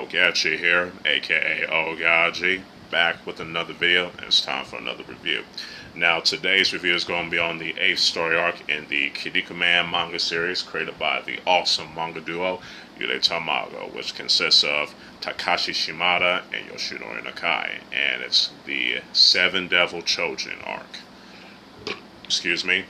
Ogechi here, aka Oaghaji, back with another video, and it's time for another review. Now, today's review is going to be on the 8th story arc in the Kinnikuman manga series created by the awesome manga duo Yudetamago, which consists of Takashi Shimada and Yoshinori Nakai, and it's the 7 Devil Chōjin Arc. Excuse me.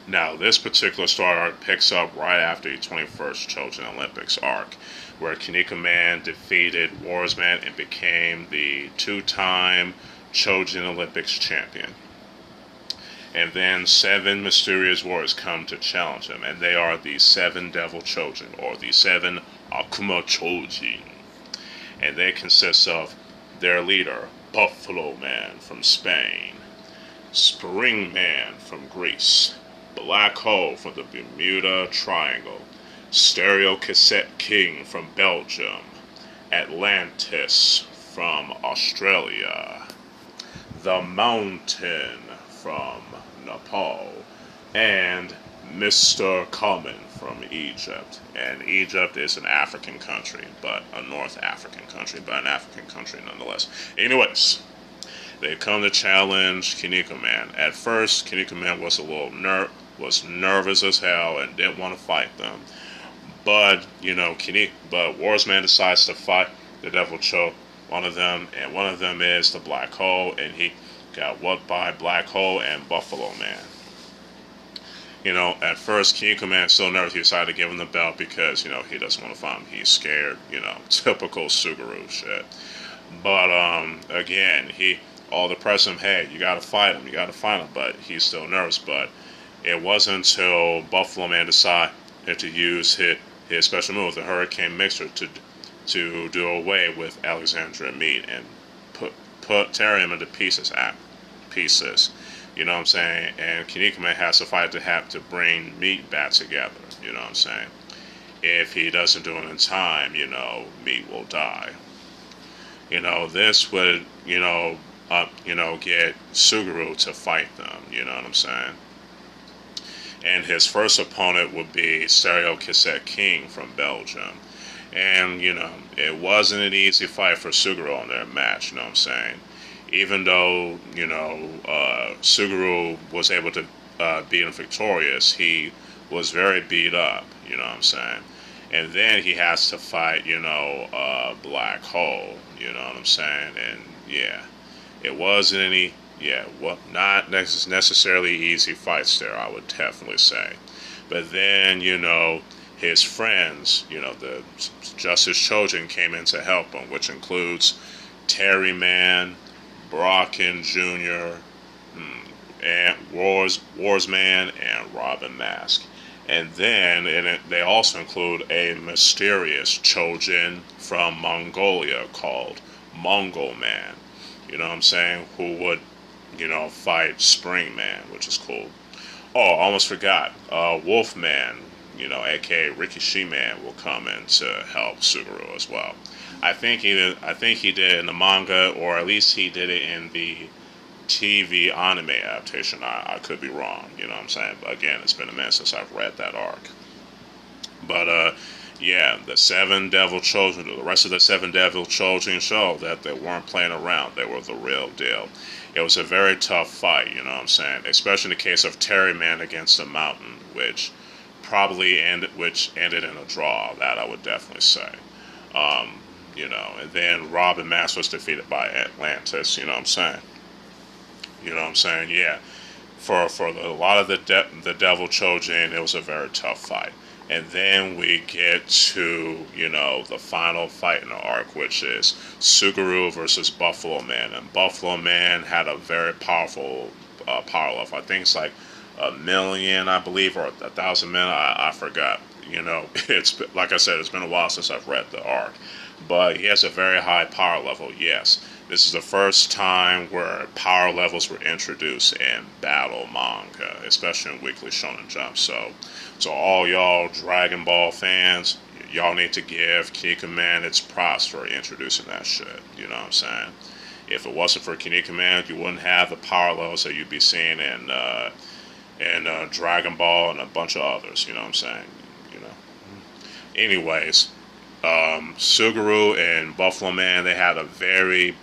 Now, this particular story arc picks up right after the 21st Chōjin Olympics arc, where Kinnikuman defeated Warsman and became the 2-time Chōjin Olympics champion. And then 7 mysterious warriors come to challenge him, and they are the 7 Devil Chōjin, or the 7 Akuma Chōjin. And they consist of their leader, Buffalo Man from Spain, Spring Man from Greece, Black Hole from the Bermuda Triangle, Stereo Cassette King from Belgium, Atlantis from Australia, The Mountain from Nepal, and Mr. Common from Egypt. And Egypt is an African country, but a North African country, but an African country nonetheless. Anyways, they come to challenge Kinnikuman. At first, Kinnikuman was a little nervous as hell and didn't want to fight them. But, but Warsman decides to fight the Devil Cho, one of them, and one of them is the Black Hole, and he got whooped by Black Hole and Buffalo Man. At first, Kinnikuman is so nervous he decided to give him the belt because, he doesn't want to fight him. He's scared, typical Suguru shit. But, again, all the press him, hey, you gotta fight him, but he's still nervous. But it wasn't until Buffalo Man decided to use his special move, the Hurricane Mixer, to do away with Alexandria Meat and tear him into pieces. You know what I'm saying? And Kinnikuman has to fight to bring Meat back together. You know what I'm saying? If he doesn't do it in time, Meat will die. This would, get Suguru to fight them. You know what I'm saying? And his first opponent would be Stereo Cassette King from Belgium. And, it wasn't an easy fight for Suguru in their match, you know what I'm saying? Even though, Suguru was able to beat him victorious, he was very beat up, you know what I'm saying? And then he has to fight, Black Hole, you know what I'm saying? And, yeah, it wasn't any... not necessarily easy fights there, I would definitely say. But then, his friends, the Justice Chōjin came in to help him, which includes Terry Man, Brocken Jr., and Warsman, and Robin Mask. And then they also include a mysterious Chōjin from Mongolia called Mongol Man. You know what I'm saying? Who would fight Spring Man, which is cool. Oh, I almost forgot. Wolfman, aka Rikishi Man, will come in to help Suguru as well. I think he did it in the manga, or at least he did it in the TV anime adaptation. I could be wrong, you know what I'm saying? But again, it's been a minute since I've read that arc. But the 7 Devil Chōjin, the rest of the 7 Devil Chōjin show that they weren't playing around. They were the real deal. It was a very tough fight, you know what I'm saying? Especially in the case of Terry Man against the Mountain, which ended in a draw. That I would definitely say. And then Robin Mask was defeated by Atlantis, you know what I'm saying? You know what I'm saying? Yeah. For a lot of the Devil Chōjin, it was a very tough fight. And then we get to, the final fight in the arc, which is Suguru versus Buffalo Man. And Buffalo Man had a very powerful power level. I think it's like 1,000,000, I believe, or 1,000 men. I forgot. It's like I said, it's been a while since I've read the arc. But he has a very high power level, yes. This is the first time where power levels were introduced in battle manga, especially in Weekly Shonen Jump. So all y'all Dragon Ball fans, y'all need to give Kinnikuman its props for introducing that shit. You know what I'm saying? If it wasn't for Kinnikuman, you wouldn't have the power levels that you'd be seeing in Dragon Ball and a bunch of others. You know what I'm saying? Anyways, Suguru and Buffalo Man, they had a very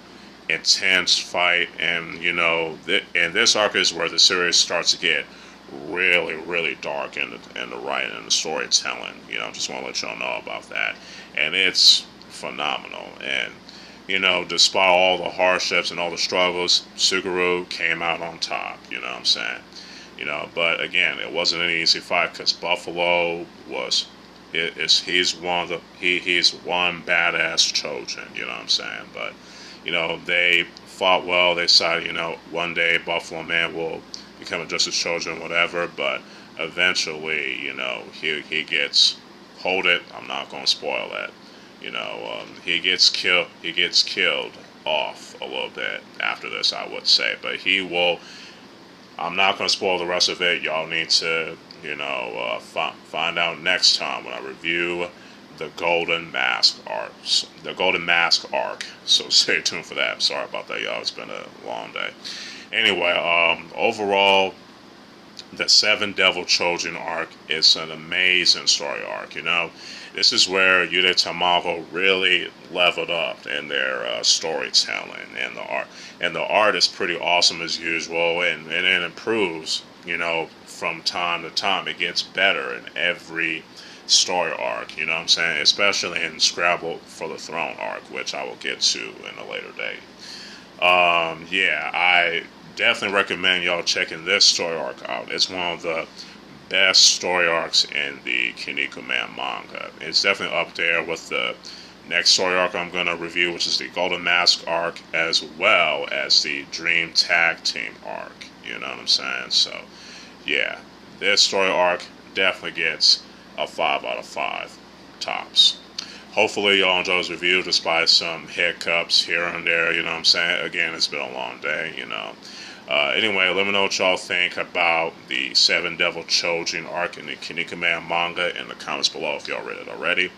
intense fight, and and this arc is where the series starts to get really dark in the writing and the storytelling. Just want to let y'all know about that, and it's phenomenal. And despite all the hardships and all the struggles, Suguru came out on top. You know what I'm saying? But again, it wasn't an easy fight because Buffalo was he's one badass Chojin. You know what I'm saying? But they fought well. They decided one day Buffalo Man will become just a Chojin, whatever. But eventually, he gets hold it. I'm not gonna spoil that. He gets killed. He gets killed off a little bit after this, I would say. But he will. I'm not going to spoil the rest of it. Y'all need to, find out next time when I review the Golden Mask arc. The Golden Mask arc. So stay tuned for that. I'm sorry about that, y'all. It's been a long day. Anyway, overall, the 7 Devil Chōjin arc is an amazing story arc. This is where Yudetamago really leveled up in their storytelling and the art. And the art is pretty awesome as usual, and it improves, from time to time. It gets better in every story arc, you know what I'm saying? Especially in Scrabble for the Throne arc, which I will get to in a later date. I definitely recommend y'all checking this story arc out. It's one of the best story arcs in the Kinnikuman manga. It's definitely up there with the next story arc I'm going to review, which is the Golden Mask arc, as well as the Dream Tag Team arc. You know what I'm saying? So, yeah, this story arc definitely gets a 5 out of 5 tops. Hopefully y'all enjoy this review despite some hiccups here and there, you know what I'm saying? Again, it's been a long day, Anyway, let me know what y'all think about the 7 Devil Chōjin arc in the Kinnikuman manga in the comments below if y'all read it already.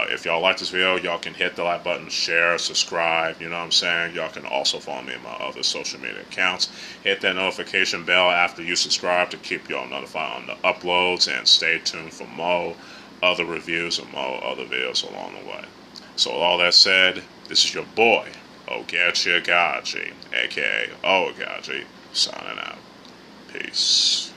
If y'all like this video, y'all can hit the like button, share, subscribe, you know what I'm saying? Y'all can also follow me on my other social media accounts. Hit that notification bell after you subscribe to keep y'all notified on the uploads, and stay tuned for more other reviews and more other videos along the way. So with all that said, this is your boy, Ogechi Aghaji, aka Oaghaji, signing out. Peace.